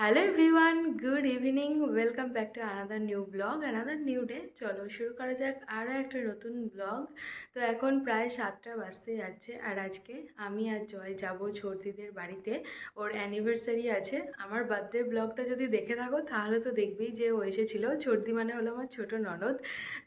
Hello everyone, good evening. Welcome back to another new blog, another new day. চলো শুরু করা যাক আরও একটা নতুন ব্লগ। তো এখন প্রায় 7টা বাজতে যাচ্ছে, আর আজকে আমি আর জয় যাব ছোটদিদের বাড়িতে। ওর অ্যানিভার্সারি আছে। আমার বার্থডে ব্লগটা যদি দেখে থাকো তাহলে তো দেখবেই যে ও এসেছিলো। ছোটদি মানে হলো আমার ছোটো ননদ।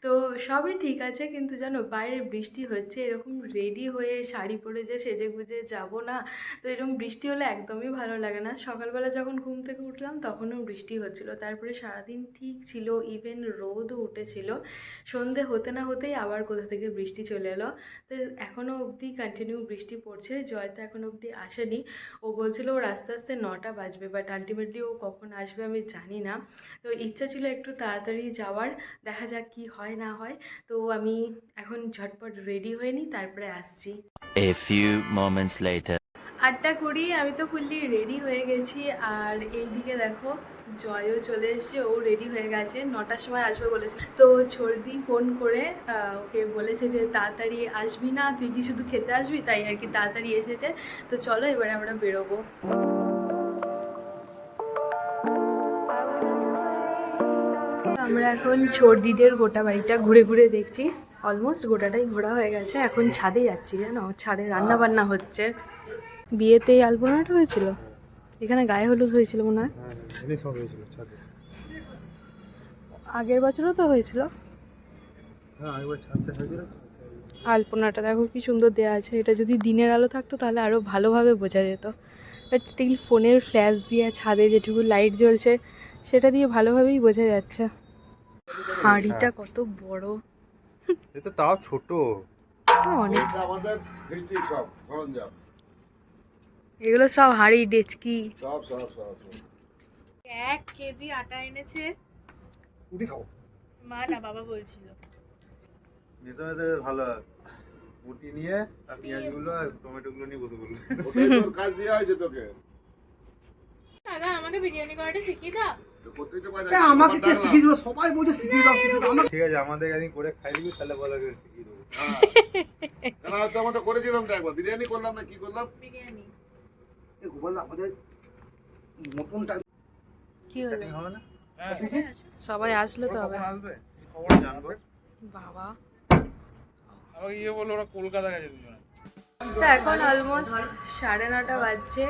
তো সবই ঠিক আছে, কিন্তু জানো বাইরে বৃষ্টি হচ্ছে। এরকম রেডি হয়ে শাড়ি পরে যে সেজে গুজে যাবো না, তো এরকম বৃষ্টি হলে একদমই ভালো লাগে না। সকালবেলা যখন ঘুম থেকে উঠলাম তখনও বৃষ্টি হচ্ছিল, তারপরে সারাদিন ঠিক ছিল, ইভেন রোদও উঠেছিল। সন্ধে হতে না হতেই আবার কোথা থেকে বৃষ্টি চলে এলো। তো এখনও অবধি কন্টিনিউ বৃষ্টি পড়ছে। জয় তো এখনও অবধি আসেনি। ও বলছিল ওর আস্তে আস্তে 9টা বাজবে, বাট আলটিমেটলি ও কখন আসবে আমি জানি না। তো ইচ্ছা ছিল একটু তাড়াতাড়ি যাওয়ার, দেখা যাক কি হয় না হয়। তো আমি এখন ঝটপট রেডি হয়ে নিই, তারপরে আসছি। A few moments later. 8:20 আমি তো ফুললি রেডি হয়ে গেছি। আর এই দিকে দেখো জয়ও চলে এসছে, ও রেডি হয়ে গেছে, 9টার সময় আসবে বলেছে। তো ছোটদি ফোন করে ওকে বলেছে যে তাড়াতাড়ি আসবি না, তুই কি শুধু খেতে আসবি, তাই আর কি তাড়াতাড়ি এসেছে। তো চলো এবারে আমরা বেরোবো। আমরা এখন ছোটদিদের গোটা বাড়িটা ঘুরে ঘুরে দেখছি। অলমোস্ট গোটাটাই ঘোরা হয়ে গেছে, এখন ছাদে যাচ্ছি। জানো ছাদে রান্না বান্না হচ্ছে। বিয়েতে এই আলপনাটা হয়েছিল, এখানে গায়ে হলুদ হয়েছিল মনে হয়। আগের বছরও তো হয়েছিল। আলপনাটা দেখো কি সুন্দর দেওয়া আছে। এটা যদি দিনের আলো থাকতো তাহলে আরও ভালোভাবে বোঝা যেত, বাট স্টিল ফোনের ফ্ল্যাশ দিয়ে ছাদে যেটুকু লাইট জ্বলছে সেটা দিয়ে ভালোভাবেই বোঝা যাচ্ছে। হাঁড়িটা কত বড়, এটা তাও ছোট। অনেক। আমাদের ডিস্ট্রিক্ট সব সরঞ্জাম এগুলো সব হাঁড়ি ডেচকি। সব সব সব 1 কেজি আটা এনেছে। উঠি খাও। মা না বাবা বলছিল মেশাতে ভালো উঠি নিয়ে আর পেঁয়াজগুলো আর টমেটোগুলো নিয়ে বসে বলবো। ওটাই তোর কাজ দেওয়া হয়েছে তোকে। দাদা আমাকে বিরিয়ানি করাটা শিখিয়ে দাও। আমাকে কে শিখিয়ে দিল? সবাই বলছে শিখিয়ে দাও। ঠিক আছে, আমাদের একদিন করে খাই দিবি, তাহলে বলা করে শিখিয়ে দেবো। কেন হয়তো আমাদের করেছিলাম তো একবার, বিরিয়ানি করলাম না কি করলাম? বিরিয়ানি আমাদের মটনটা কি হলো? হবে না? সবাই আসলে তো হবে। আসবে খবর জানবো। বাবা আমাকে গিয়ে বললো ওরা কলকাতা গেছে দুজনে। তো এখন অলমোস্ট 9:30 বাজছে,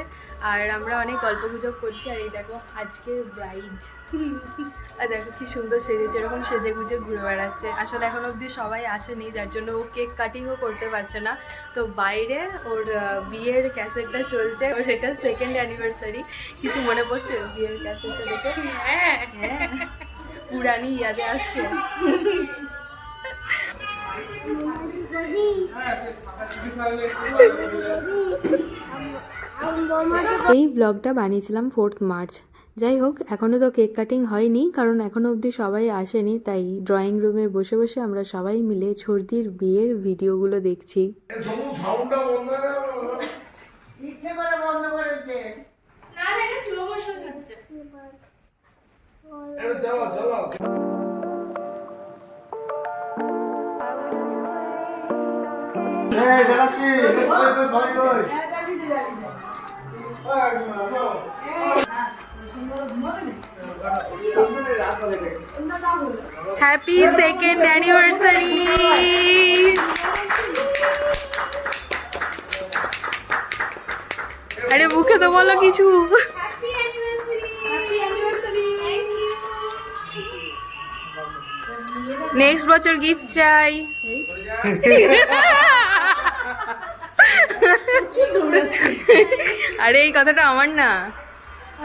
আর আমরা অনেক গল্প গুজব করছি। আর এই দেখো আজকের ব্রাইড, আর দেখো কি সুন্দর সেজেছে, এরকম সেজে গুজে ঘুরে বেড়াচ্ছে। আসলে এখন অবধি সবাই আসেনি, যার জন্য ও কেক কাটিংও করতে পারছে না। তো বাইরে ওর বিয়ের ক্যাসেটটা চলছে, ওর এটা 2nd অ্যানিভার্সারি। কিছু মনে পড়ছে বিয়ের ক্যাসেটটা দেখে? হ্যাঁ হ্যাঁ, পুরানি ইয়াদে আসছে। এই ব্লগটা বানিয়েছিলাম 4th মার্চ। যাই হোক, এখনও তো কেক কাটিং হয়নি, কারণ এখনও অবধি সবাই আসেনি। তাই ড্রয়িং রুমে বসে বসে আমরা সবাই মিলে ছোটদির বিয়ের ভিডিওগুলো দেখছি। Happy 2nd anniversary. আরে মুখে তো বলো কিছু। নেক্সট বছর গিফট চাই। আরে এই কথাটা আমার না।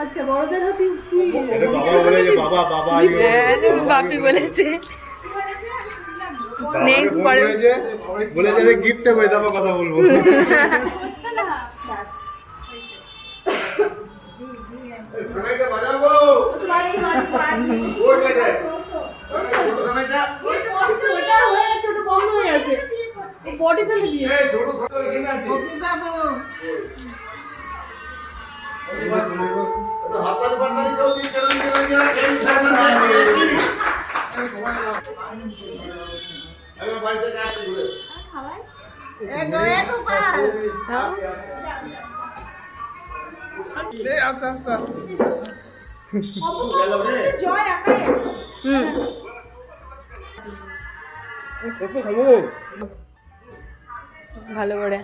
আচ্ছা বড়দের হতে তুই বাবা বলে যে বাবা বাবা বাপি বলেছে। নেক্সট পরে বলে যে গিফটটা কই দাও কথা বলবো। সানাইটা বাজাবো। ওই বাজে ছোট সানাইটা ওটা হয়ে গেছে, ওটা বন্ধ হয়ে গেছে, বডি ফেলে দিয়ে এই ছোট ছোট এখানে আছে। বাবু এটা হাতালি পাতালি কেউ দিয়ে চলে গেল না, কেউ সামনে যাচ্ছে। আমি বাড়িতে কাজ করে এ গয়ে তো পার এই আস্তে আস্তে জয় একাই আছে। হুম কত খাবো? ভালো করে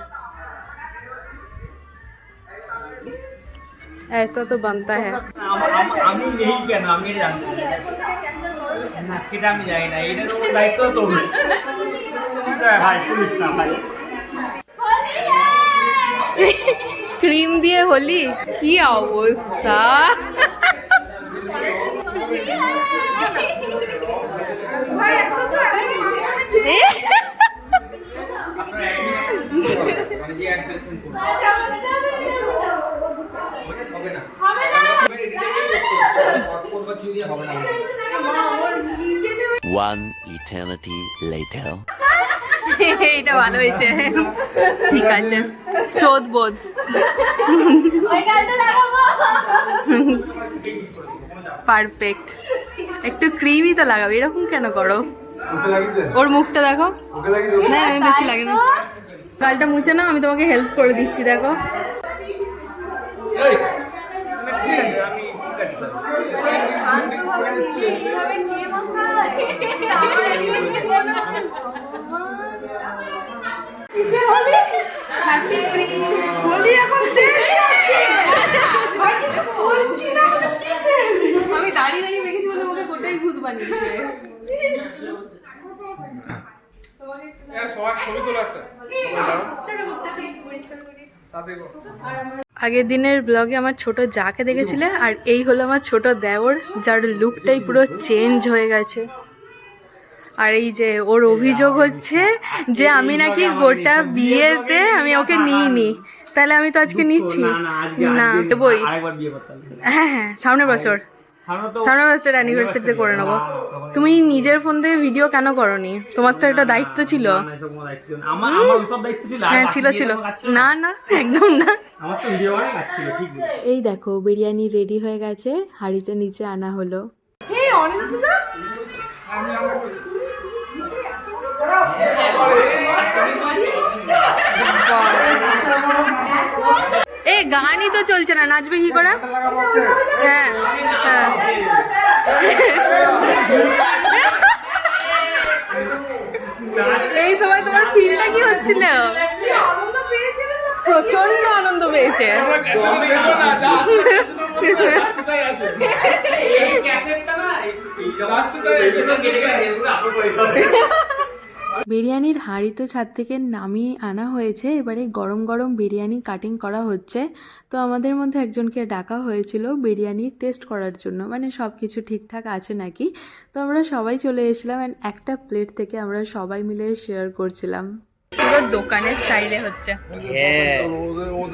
ऐसा तो बनता है। আমি নেই কেন আমি এটা জানি না, সেটা আমি জানি না, এটা তো দায়িত্ব তো ভাই পুলিশ না ভাই। ক্রিম দিয়ে হোলি, কি অবস্থা! ভাই এখন তো এখন মাঝখানে এ, মানে যে এক বেলকুন করবে হবে না, করবে কি দিয়ে হবে না। One eternity later. এটা ভালো হয়েছে, ঠিক আছে, শোধ বোধ। পারফেক্ট। একটু ক্রিমই তো লাগাবে, এরকম কেন করো? ওকে লাগিয়ে দে, ওর মুখটা দেখো। ওকে লাগিয়ে দে। না আমি বেশি লাগে না, গালটা মুছে নাও, আমি তোমাকে হেল্প করে দিচ্ছি। দেখো ঠিক আছে, আমি ঠিক আছে স্যার। হোলি এখন দেরি আছে। ভাই কিছু বলছি না, আমি দাঁড়িয়ে দাঁড়িয়ে মেখেছি বলে ওকে গোটাই ভূত বানিয়েছে। আগের দিনের ব্লগে আমার ছোট যাকে দেখেছিলে, আর এই হলো আমার ছোট দেওর, যার লুকটাই পুরো চেঞ্জ হয়ে গেছে। আর এই যে ওর অভিযোগ হচ্ছে যে আমি নাকি গোটা বিয়েতে আমি ওকে নিইনি, তাহলে আমি তো আজকে নিচ্ছি না বই। আরেকবার বিয়ে করতে হবে। হ্যাঁ হ্যাঁ, সামনের বছর, সামনে তো সামনের বছর অ্যানিভার্সারিতে করে নেবো। তুমি নিজের ফোন থেকে ভিডিও কেন করনি? তোমার তো একটা দায়িত্ব ছিল। না, এসব কোনো দায়িত্ব ছিল না। আমার আমার সব দায়িত্ব ছিল। আর হ্যাঁ বাকি ছিল বিয়ে ছিল, কোনো কাজ ছিল না না একদম না। আমার তো ভিডিও বানাই কাজ ছিল, ঠিক আছে। এই দেখো বিরিয়ানি রেডি হয়ে গেছে, হাঁড়িটা নিচে আনা হলো। হে অনিরুদ্ধ দা এই গানই তো চলছে না, নাচবে কি করে? হ্যাঁ হ্যাঁ। এই সময় তোমার ফিলটা কি হচ্ছিল? আনন্দ পেয়েছিলেন না? প্রচন্ড আনন্দ পেয়েছে। এই ক্যাসেটটা না এইগুলো কেটে কেটে এগুলো আপলোড করে দিতে হবে। বিরিয়ানির হাঁড়ি তো ছাদ থেকে নামিয়ে আনা হয়েছে, এবারে গরম গরম বিরিয়ানি কাটিং করা হচ্ছে। তো আমাদের মধ্যে একজনকে ডাকা হয়েছিল বিরিয়ানি টেস্ট করার জন্য, মানে সব কিছু ঠিকঠাক আছে নাকি। তো আমরা সবাই চলে এসেছিলাম, অ্যান্ড একটা প্লেট থেকে আমরা সবাই মিলে শেয়ার করছিলাম। পুরো দোকানের স্টাইলে হচ্ছে,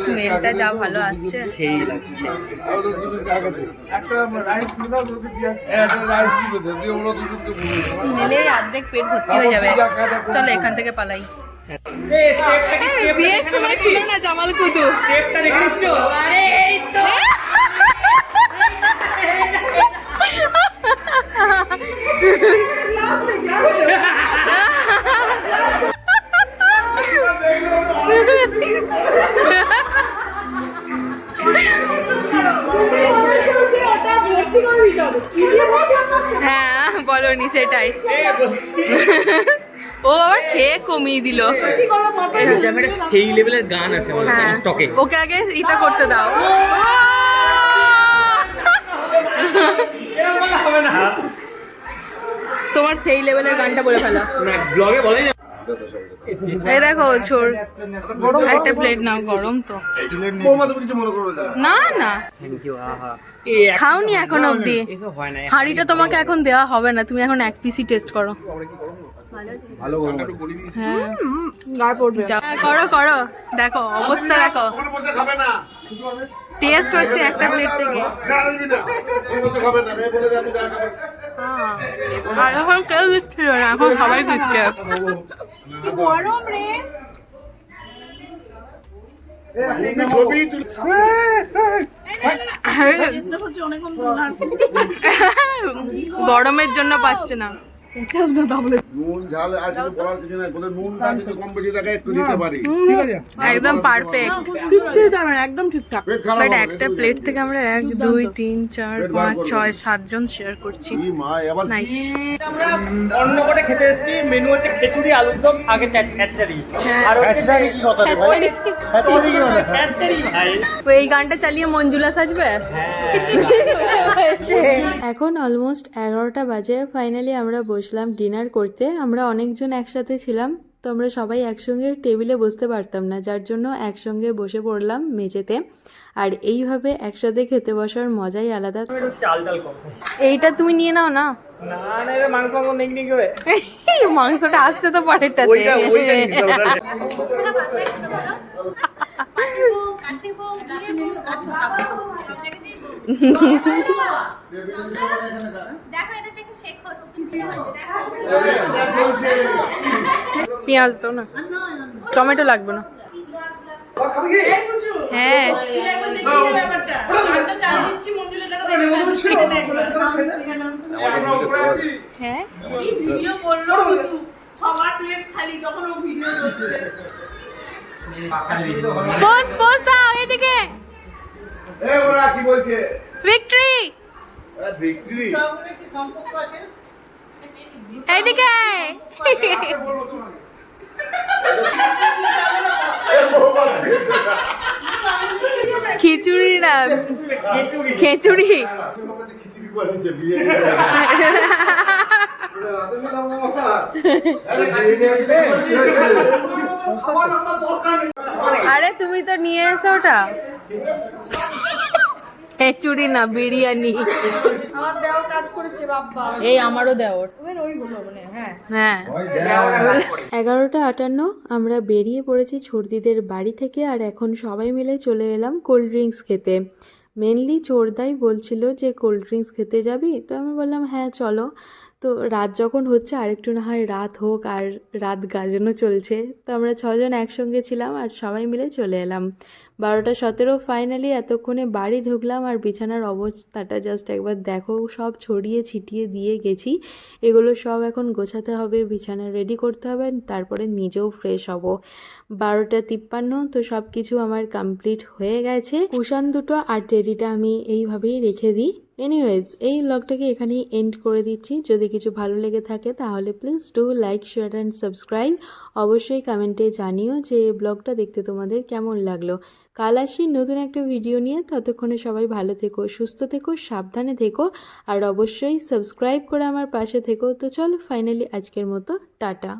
স্মেলটা যা ভালো আসছে। সেই লাগছে। স্মেলে অর্ধেক পেট ভর্তি হয়ে যাবে। চলো এখান থেকে পালাই। এই স্টেপটা কি এই, বিয়ের সময় ছিল না জামাল কুতু? স্টেপটা দেখে নিচ্ছ? আরে এই তো হ্যাঁ বলনি সেটাই। ও আবার খেয়ে কমিয়ে দিল। সেই লেভেলের গান আছে আমাদের হ্যাঁ স্টকে। ওকে আগে এটা করতে দাও। হবে না তোমার সেই লেভেলের গানটা বলে ফেলো। না, ব্লগে বলে না। এই দেখো ছোর, একটা প্লেট নাও, গরম তো। না না থ্যাংক ইউ। আহা খাওনি এখন অবধি, এসব হয় না। হাঁড়িটা তোমাকে এখন দেওয়া হবে না, তুমি এখন এক পিসি টেস্ট করো। ভালো হ্যাঁ যাও, করো করো, দেখো অবস্থা দেখো, খাবে না টেস্ট হচ্ছে একটা প্লেট থেকে। খাবে না বলে যে আমি যা খাবো আর এখন কেউ দিচ্ছিল না, এখন সবাই দিচ্ছে। গরম রে, ছবি গরমের জন্য পাচ্ছে না। চেঁচাস না তাহলে। নুন ঝাল আর কিছু বলার কিছু নাই, বলে নুনটা যদি কম বেশি থাকে একটু দিতে পারি। একদম পারফেক্ট। কিচ্ছুই দাও না, একদম ঠিকঠাক। পেট খারাপ বাট হবে, একটা এটুকু প্লেট জানি। থেকে আমরা 1 2 3 4 5 6 7 জন শেয়ার করছি। কি মা এবার নাইস। অন্য করে খেতে এসেছি, মেনু হচ্ছে খিচুড়ি আলুর দম আগে খ্যাচড়ি আর হচ্ছে কি কথা খ্যাচড়ি ভাই। এই গানটা চালিয়ে মঞ্জুলা সাজবে। এখন অলমোস্ট 11টা বাজে। ফাইনালি আমরা বসলাম ডিনার করতে। আমরা অনেকজন একসাথে ছিলাম, তো আমরা সবাই একসঙ্গে টেবিলে বসতে পারতাম না, যার জন্য একসঙ্গে বসে পড়লাম মেঝেতে। আর এইভাবে একসাথে খেতে বসার মজাই আলাদা। চাল ডাল কম। এইটা তুমি নিয়ে নাও না। না না, এটা মাংস নেই নেই করে মাংসটা আসছে তো পরেরটাতে। ওইটা নিতে হবে। পেঁয়াজ দাও না, টমেটো লাগবে না। হ্যাঁ হ্যাঁ ভিডিও করলো শুধু, সবার প্লেট খালি, তখন ও ভিডিও করছে। পোজ পোজ দাও এদিকে। এ ওরা কি বলছে? ভিক্টরি ভিক্টরি এদিকে। খিচুড়ি না, খেচুড়ি। খিচুড়ি বানিয়েছে, বিরিয়ানি। আরে তুমি তো নিয়ে এসো ওটা। খেচুড়ি না, বিরিয়ানি। আমার দেওয়ার কাজ করেছে বাবা। এই আমারও দেওর। ওইগুলো মানে হ্যাঁ। হ্যাঁ 11:58 আমরা বেরিয়ে পড়েছি ছর্দিদের বাড়ি থেকে। আর এখন সবাই মিলে চলে এলাম কোল্ড ড্রিঙ্কস খেতে। মেনলি চোরদাই বলছিল যে কোল্ড ড্রিঙ্কস খেতে যাবি, তো আমি বললাম হ্যাঁ চলো। তো রাত যখন হচ্ছে আরেকটু না হয় রাত হোক, আর রাত গাজানো চলছে, তো আমরা 6 জন একসঙ্গে ছিলাম আর সবাই মিলে চলে এলাম। 12:17 ফাইনালি এতক্ষণে বাড়ি ঢুকলাম। আর বিছানার অবস্থাটা জাস্ট একবার দেখো, সব ছড়িয়ে ছিটিয়ে দিয়ে গেছি। এগুলো সব এখন গোছাতে হবে, বিছানা রেডি করতে হবে, তারপরে নিজেও ফ্রেশ হব। 12:53 তো সব কিছু আমার কমপ্লিট হয়ে গেছে। কুশান দুটো আর টেডিটা আমি এইভাবেই রেখে দিই। এনিওয়েজ, এই ব্লগটাকে এখানেই এন্ড করে দিচ্ছি। যদি কিছু ভালো লেগে থাকে তাহলে please do like, share and subscribe. অবশ্যই কমেন্টে জানিও যে ব্লগটা দেখতে তোমাদের কেমন লাগলো। কাল আসি নতুন একটা ভিডিও নিয়ে। ততক্ষণে সবাই ভালো থেকো, সুস্থ থেকো, সাবধানে থেকো, আর অবশ্যই সাবস্ক্রাইব করে আমার পাশে থেকো। তো চলো ফাইনালি আজকের মতো টাটা।